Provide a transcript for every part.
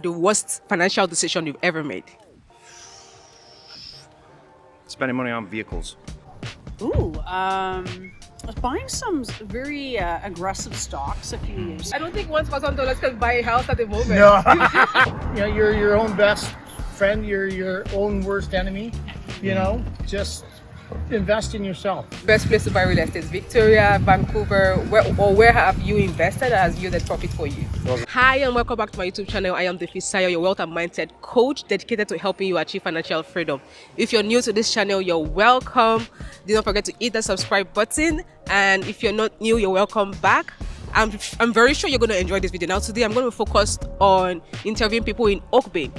The worst financial decision you've ever made? Spending money on vehicles. I was buying some very aggressive stocks a few years I don't think $1,000 can buy a house at the moment. No. You're your own best friend. You're your own worst enemy. Just invest in yourself. Best place to buy real estate: Victoria, Vancouver. Where have you invested that has yielded profit for you? Hi, and welcome back to my YouTube channel. I am Davinci, your wealth and mindset coach, dedicated to helping you achieve financial freedom. If you're new to this channel, you're welcome. Do not forget to hit the subscribe button, and if you're not new, you're welcome back. I'm very sure you're going to enjoy this video. Now today I'm going to focus on interviewing people in Oak Bay.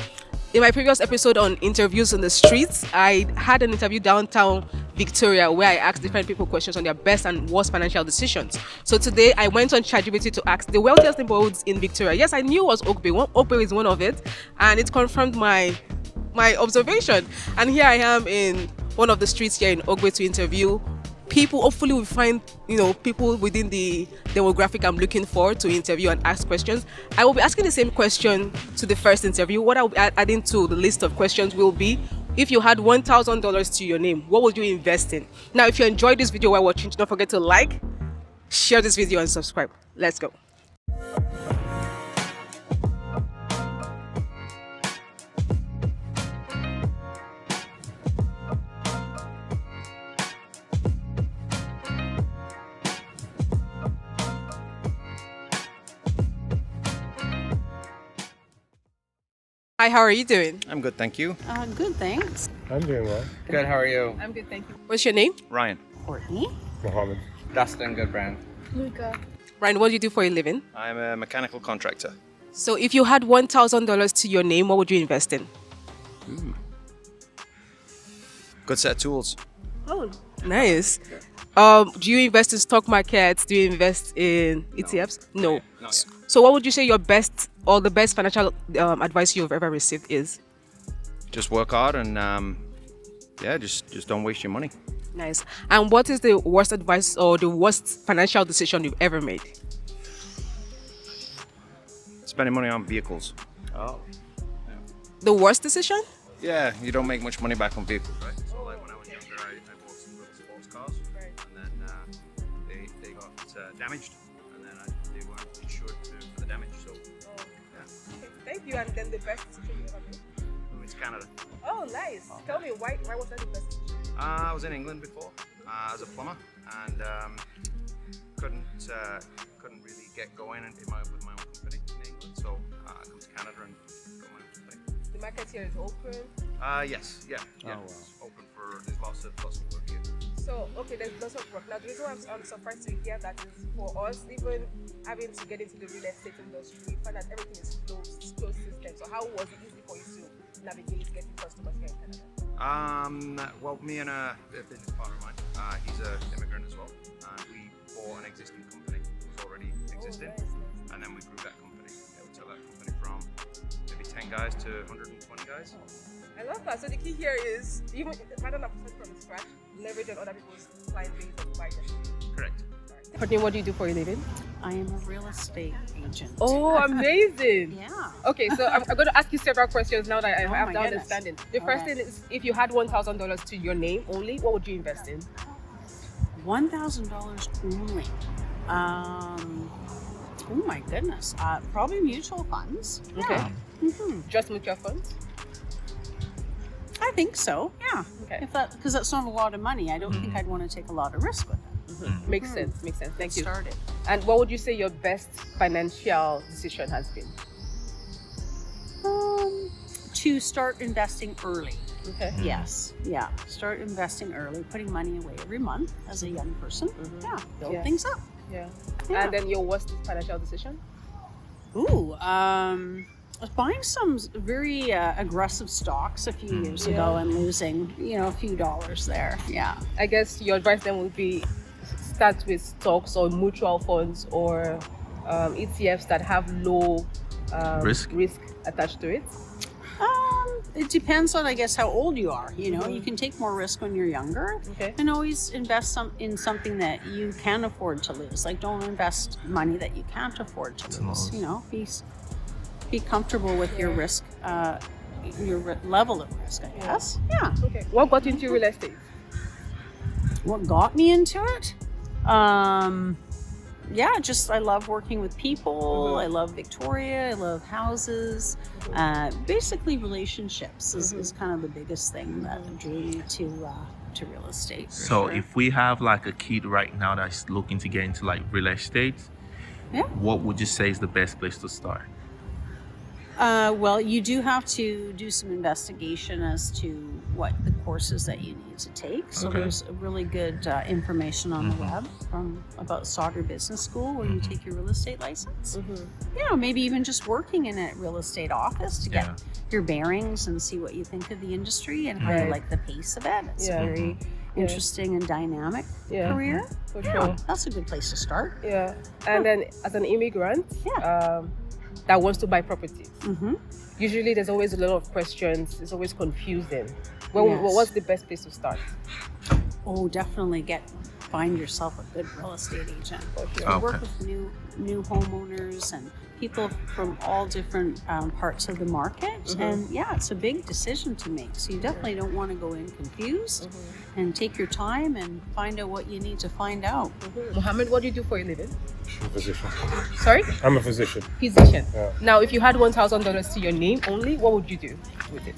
In my previous episode on interviews on the streets, I had an interview downtown Victoria where I asked different people questions on their best and worst financial decisions. So today I went on ChatGPT to ask the wealthiest neighborhoods in Victoria. Yes, I knew it was Oak Bay. Oak Bay is one of it, and it confirmed my observation. And here I am in one of the streets here in Oak Bay to interview people. Hopefully we find people within the demographic I'm looking for to interview and ask questions. I will be asking the same question to the first interview. What I'll be adding to the list of questions will be, if you had $1,000 to your name, what would you invest in? Now, if you enjoyed this video while watching, don't forget to like, share this video, and subscribe. Let's go. Hi, how are you doing? I'm good, thank you. Good, thanks. I'm doing well. Good, how are you? I'm good, thank you. What's your name? Ryan. Courtney. Mohammed. Dustin, good brand. Luka. Ryan, what do you do for a living? I'm a mechanical contractor. So if you had $1,000 to your name, what would you invest in? Good set of tools. Oh, nice. Do you invest in stock markets? Do you invest in ETFs? No. Not yet. So what would you say your best or the best financial advice you've ever received is? Just work hard and just don't waste your money. Nice. And what is the worst advice or the worst financial decision you've ever made? Spending money on vehicles. Oh. The worst decision? Yeah, you don't make much money back on vehicles, right? So like when I was younger, I bought some little sports cars, and then they got damaged, and then they weren't insured for the damage. So Okay, thank you. And then the best decision you ever made? I moved to Canada. Oh, nice. Tell me, why was that the best decision? I was in England before as a plumber, and couldn't really get going with my own company in England. So I come to Canada and got my own company. The market here is open. Yes, yeah. Oh, wow. It's open there's lots of work here. So, okay, there's lots of work. Now, the reason why I'm surprised to hear that is for us, even having to get into the real estate industry, we find that everything is closed system. So how was it easy for you to navigate getting customers here in Canada? Well, me and a business partner of mine, he's an immigrant as well, and we bought an existing company that was already existing, Nice. and then we grew that company. Yeah, we took that company from maybe 10 guys to 120 guys. I love that. So the key here is, even if I don't have to start from scratch, leverage on other people's client base and buy them. Correct. Courtney, what do you do for a living? I am a real estate agent. Oh, amazing. Yeah. Okay, so I'm going to ask you several questions now that I Oh have my the goodness. understanding. The All first right. thing is, if you had $1,000 to your name only, what would you invest in? $1,000 only. Oh my goodness. Probably mutual funds. Okay. hmm Just mutual funds? I think so. Yeah. Okay. Because that's not a lot of money. I don't think I'd want to take a lot of risk with it. Makes sense. Makes sense. Thank you. Started. And what would you say your best financial decision has been? To start investing early. Okay. Yes. Yeah. Start investing early, putting money away every month as a young person. Yeah. Build Yeah. things up. Yeah. Yeah. And then your worst financial decision? I was buying some very aggressive stocks a few years ago and losing, a few dollars there. Yeah. I guess your advice then would be start with stocks or mutual funds or ETFs that have low risk attached to it. It depends on, I guess, how old you are. You can take more risk when you're younger, Okay. and always invest in something that you can afford to lose. Like, don't invest money that you can't afford to lose. be comfortable with your risk, level of risk, I guess. Yeah. Okay. What got you into real estate? What got me into it? Yeah, just I love working with people. I love Victoria. I love houses. Basically, relationships is kind of the biggest thing that drew me to real estate. for So sure. if we have like a kid right now that's looking to get into like real estate, Yeah. what would you say is the best place to start? Well, you do have to do some investigation as to what the courses that you need to take. So Okay. there's really good information on the web about Sauder Business School where you take your real estate license. You know, maybe even just working in a real estate office to get Yeah. your bearings and see what you think of the industry and how you Right. like the pace of it. It's Yeah. a very interesting and dynamic Yeah. career. For Yeah, sure. that's a good place to start. Yeah. And then as an immigrant, Yeah. that wants to buy properties, Mm-hmm. usually there's always a lot of questions. It's always confusing. Yes. What's the best place to start? Oh, definitely find yourself a good real estate agent. Okay. You work with new homeowners and people from all different parts of the market, and yeah, it's a big decision to make. So you definitely don't want to go in confused, and take your time and find out what you need to find out. Mohammed, what do you do for a living? I'm a physician. Sorry? I'm a physician. Physician. Yeah. Now, if you had $1,000 to your name only, what would you do with it?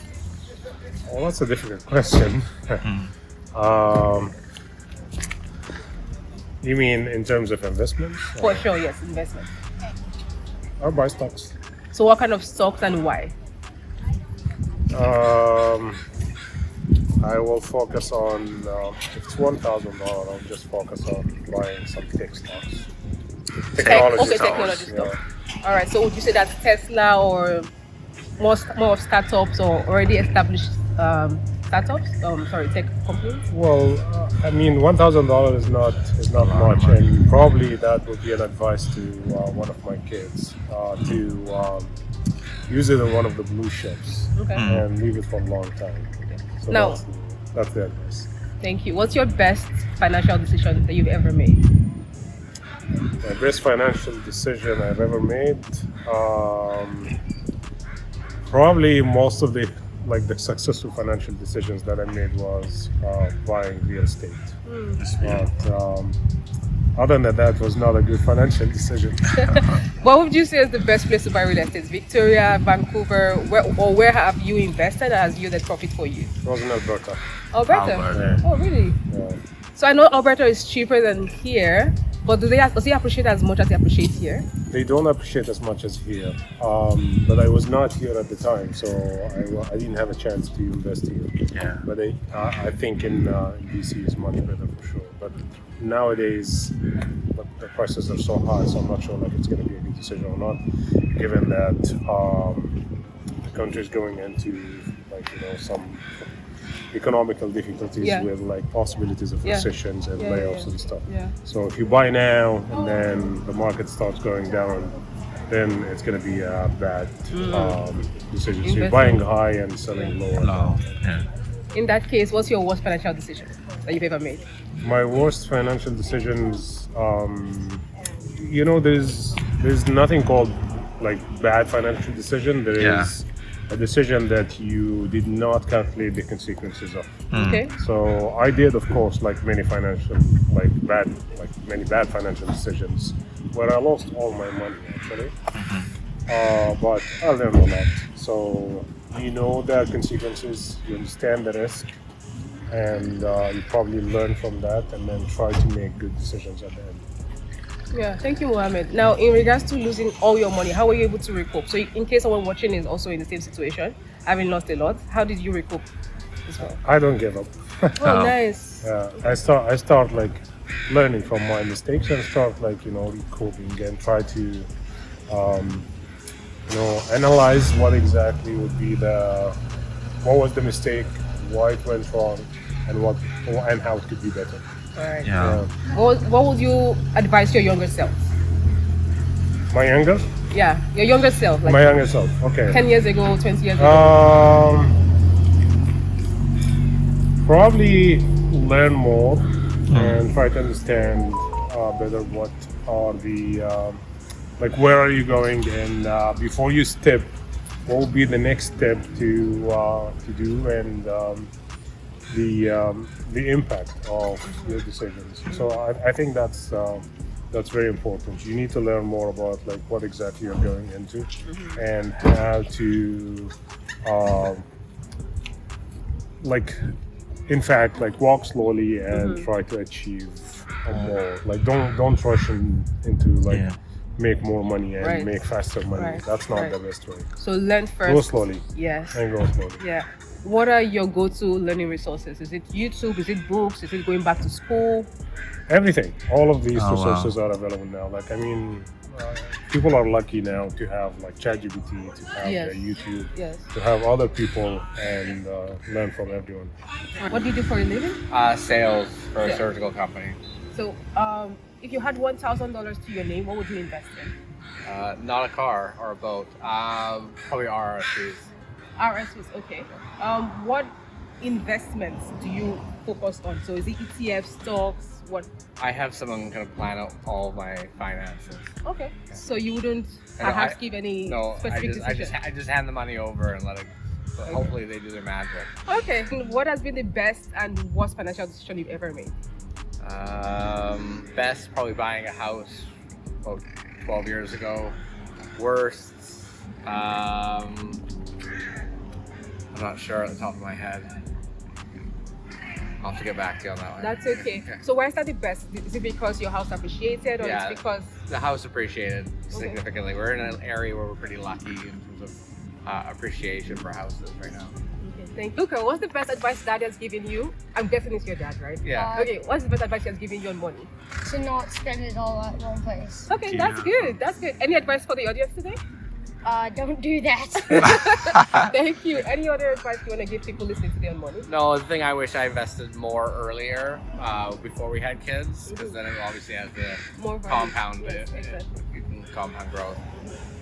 Well, that's a difficult question. You mean in terms of investments? For sure, yes, investment. I'll buy stocks. So what kind of stocks and why? I will focus on, if it's $1,000, I'll just focus on buying some tech stocks. Technology okay, stocks. technology yeah. stocks. All right, so would you say that's Tesla or more of startups or already established startups? Tech companies? Well, I mean, $1,000 is not much, and probably that would be an advice to one of my kids to use it in one of the blue chips Okay. and leave it for a long time. So Now- that's the advice. Thank you. What's your best financial decision that you've ever made? The best financial decision I've ever made, probably most of the successful financial decisions that I made was buying real estate. But other than that, was not a good financial decision. What would you say is the best place to buy real estate? Victoria, Vancouver, where have you invested that has yielded profit for you? It was in Alberta. Alberta? Alberta. Oh, really? Yeah. So I know Alberta is cheaper than here, but does it appreciate as much as they appreciate here? They don't appreciate as much as here, but I was not here at the time, so I didn't have a chance to invest here. Yeah. But I think in BC is much better for sure. But nowadays, the prices are so high, so I'm not sure it's going to be a good decision or not, given that the country is going into some economical difficulties Yeah. with possibilities of Yeah. recessions and Yeah, layoffs yeah. and stuff. Yeah. So if you buy now and then the market starts going down, then it's going to be a bad decision. So you're Investment. buying high and selling low. No. Yeah. In that case, what's your worst financial decision that you've ever made? My worst financial decisions, there's nothing called bad financial decision. There is a decision that you did not calculate the consequences of. Okay. So I did, of course, many bad financial decisions, where I lost all my money actually. But I learned a lot. So you know the consequences, you understand the risk, and you probably learn from that, and then try to make good decisions at the end. Yeah, thank you, Mohammed. Now, in regards to losing all your money, how were you able to recoup? So, in case someone watching is also in the same situation, having lost a lot, how did you recoup as well? I don't give up. Oh, nice. Yeah, I start learning from my mistakes and start recouping and try to analyze what exactly would be what was the mistake, why it went wrong, and how it could be better. All right. Yeah. What would you advise your younger self? My younger self, my younger self. Okay. 10 years ago, 20 years ago. Probably learn more and try to understand better what are the like where are you going, and before you step, what will be the next step to do, and the impact of your decisions. So I think that's very important. You need to learn more about like what exactly you're going into, and how to like, in fact, like walk slowly and try to achieve more. Like don't rush into like make more money and make faster money. That's not the best way. So learn first. Go slowly. Yes. And go slowly. Yeah. What are your go-to learning resources? Is it YouTube? Is it books? Is it going back to school? Everything. All of these Oh, resources are available now. Like, I mean, people are lucky now to have like ChatGPT, to have YouTube, to have other people and learn from everyone. What do you do for a living? Sales for a surgical company. So, if you had $1,000 to your name, what would you invest in? Not a car or a boat. Probably RRSPs. RSUs, okay. What investments do you focus on? So is it ETF, stocks, what? I have someone kind of plan out all of my finances. Okay. So you wouldn't perhaps give any specific decision? I just hand the money over and let it. So hopefully they do their magic. Okay. What has been the best and worst financial decision you've ever made? Best, probably buying a house about 12 years ago. Worst, I'm not sure at the top of my head. I'll have to get back to you on that one. That's okay. So why is that the best? Is it because your house appreciated, or it's because the house appreciated significantly? We're in an area where we're pretty lucky in terms of appreciation for houses right now. Okay, thank you. Luka, what's the best advice Dad has given you? I'm guessing it's your dad, right? Yeah. Okay, what's the best advice he has given you on money? To not spend it all at one place. Okay, that's good. That's good. Any advice for the audience today? Don't do that. Thank you. Any other advice you want to give people listening today on money? No, the thing I wish I invested more earlier, before we had kids, because then it obviously has the More value. compound, Yes, exactly. compound growth.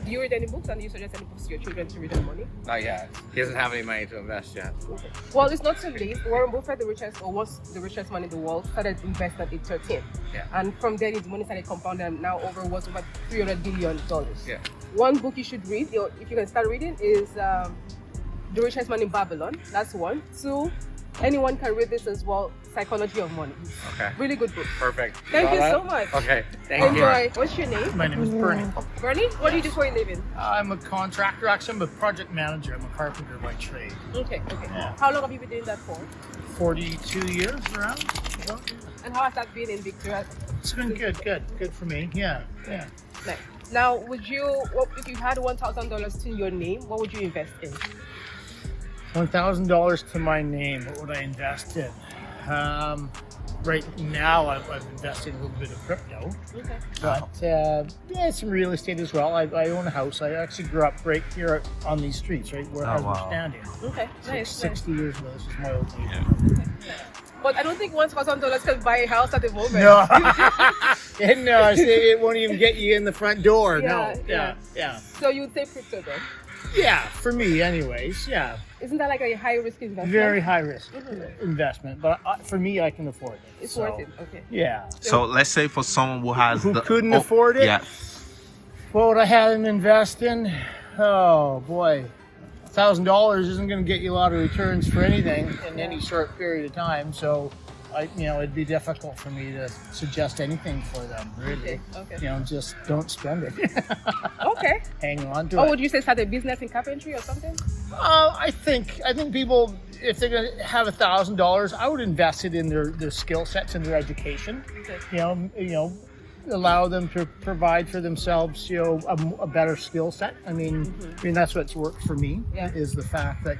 Do you read any books, and do you suggest any books to your children to read on money? Not yet. He doesn't have any money to invest yet. Okay. Well, it's not too late. Warren Buffett, was the richest man in the world, started investing at age 13. Yeah. And from there, his money started compounding, and now worth over $300 billion. Yeah. One book you should read, if you can start reading, is The Richest Man in Babylon. That's one. Two, anyone can read this as well, Psychology of Money. Okay. Really good book. Perfect. Thank you All so right? much. Okay. Thank you. Enjoy. What's your name? My name is Bernie. Bernie? What do you do for a living? I'm a contractor. Actually, I'm a project manager. I'm a carpenter by trade. Okay. Yeah. How long have you been doing that for? 42 years around. So, And how has that been in Victoria? it's been good for me. Yeah. Nice. Now, if you had $1,000 to your name, what would you invest in? $1,000 to my name. What would I invest in? Right now, I've invested a little bit of crypto, Okay. but some real estate as well. I own a house. I actually grew up right here on these streets, right where we're standing. Okay. Nice. 60 years ago, this is my old neighborhood. But I don't think $1,000 can buy a house at the moment. No, and no, it won't even get you in the front door. Yeah. So you would say crypto then? Yeah, for me, anyways. Yeah, Isn't that like a high risk investment? very high risk investment, but for me, I can afford it. It's So, worth it. Okay. Yeah. So let's say for someone who has Who couldn't afford it? Yeah. What would I have him invest in? Oh boy, $1,000 isn't going to get you a lot of returns for anything in any short period of time. So, it'd be difficult for me to suggest anything for them. Really, Okay. Just don't spend it. Okay. Hang on to Or it. would you say start a business in carpentry or something? I think people, if they're going to have $1,000, I would invest it in their skill sets and their education. Okay. Allow them to provide for themselves, a better skill set. I mean, that's what's worked for me. Yeah. Is the fact that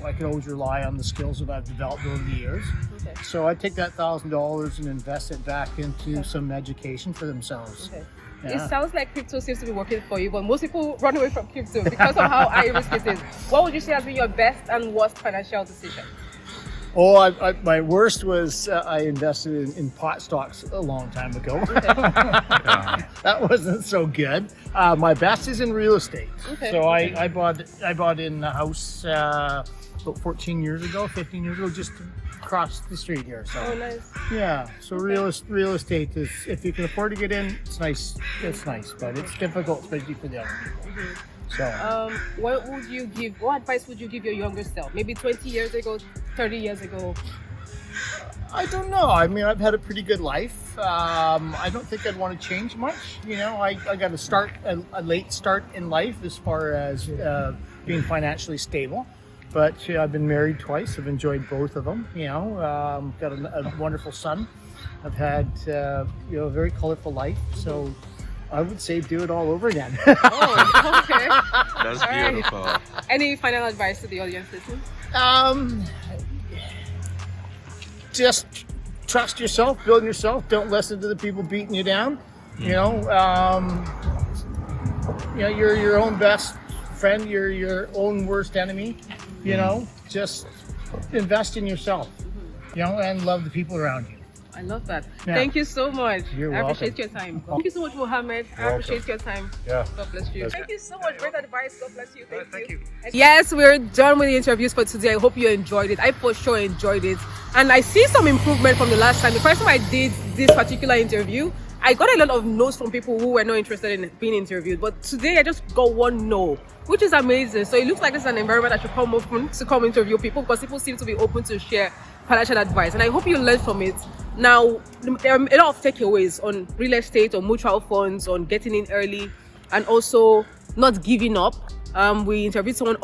I could always rely on the skills that I've developed over the years. Okay. So I take that $1,000 and invest it back into some education for themselves. Okay. Yeah. It sounds like crypto seems to be working for you, but most people run away from crypto because of how high risk it is. What would you say has been your best and worst financial decision? Oh, my worst was I invested in pot stocks a long time ago. That wasn't so good. My best is in real estate. Okay. So I bought in a house about 14 years ago, 15 years ago, just across the street here. So Oh, nice. yeah, so real estate is, if you can afford to get in, it's nice. It's nice, but it's difficult, especially for the other people. So What advice would you give your younger self? Maybe 20 years ago, 30 years ago? I don't know. I mean, I've had a pretty good life. I don't think I'd want to change much. You know, I got a late start in life as far as being financially stable. But I've been married twice. I've enjoyed both of them. You know, got a wonderful son. I've had a very colorful life. So I would say do it all over again. Oh, okay. That's All right. beautiful. Any final advice to the audience listening? Just trust yourself, build yourself. Don't listen to the people beating you down. You know, you're your own best friend. You're your own worst enemy. You know, just invest in yourself. You know, and love the people around you. I love that. Yeah. Thank you so much. You're I welcome. appreciate your time. Thank you so much, Mohammed. I appreciate your time. Yeah. God bless you. Yes. Thank you so much. Great advice. God bless you. Thank you. Yes, we're done with the interviews for today. I hope you enjoyed it. I for sure enjoyed it. And I see some improvement from the last time. The first time I did this particular interview, I got a lot of no's from people who were not interested in being interviewed. But today I just got one no, which is amazing. So it looks like this is an environment that should come open to come interview people, because people seem to be open to share financial advice. And I hope you learned from it. Now, there are a lot of takeaways on real estate, on mutual funds, on getting in early, and also not giving up. We interviewed someone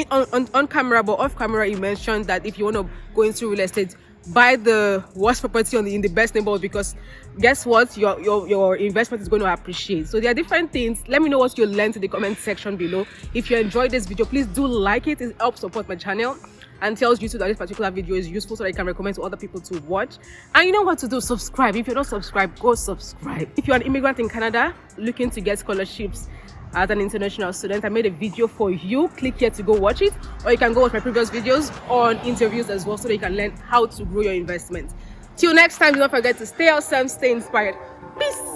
on camera, but off camera he mentioned that if you want to go into real estate, buy the worst property in the best neighborhood, because guess what, your investment is going to appreciate. So there are different things. Let me know what you learned in the comment section below. If you enjoyed this video, please do like it. It helps support my channel and tells YouTube that this particular video is useful, so that I can recommend to other people to watch. And you know what to do, subscribe. If you're not subscribed, go subscribe. If you're an immigrant in Canada looking to get scholarships as an international student, I made a video for you. Click here to go watch it, or you can go watch my previous videos on interviews as well, so that you can learn how to grow your investment. Till next time, do not forget to stay awesome, stay inspired. Peace.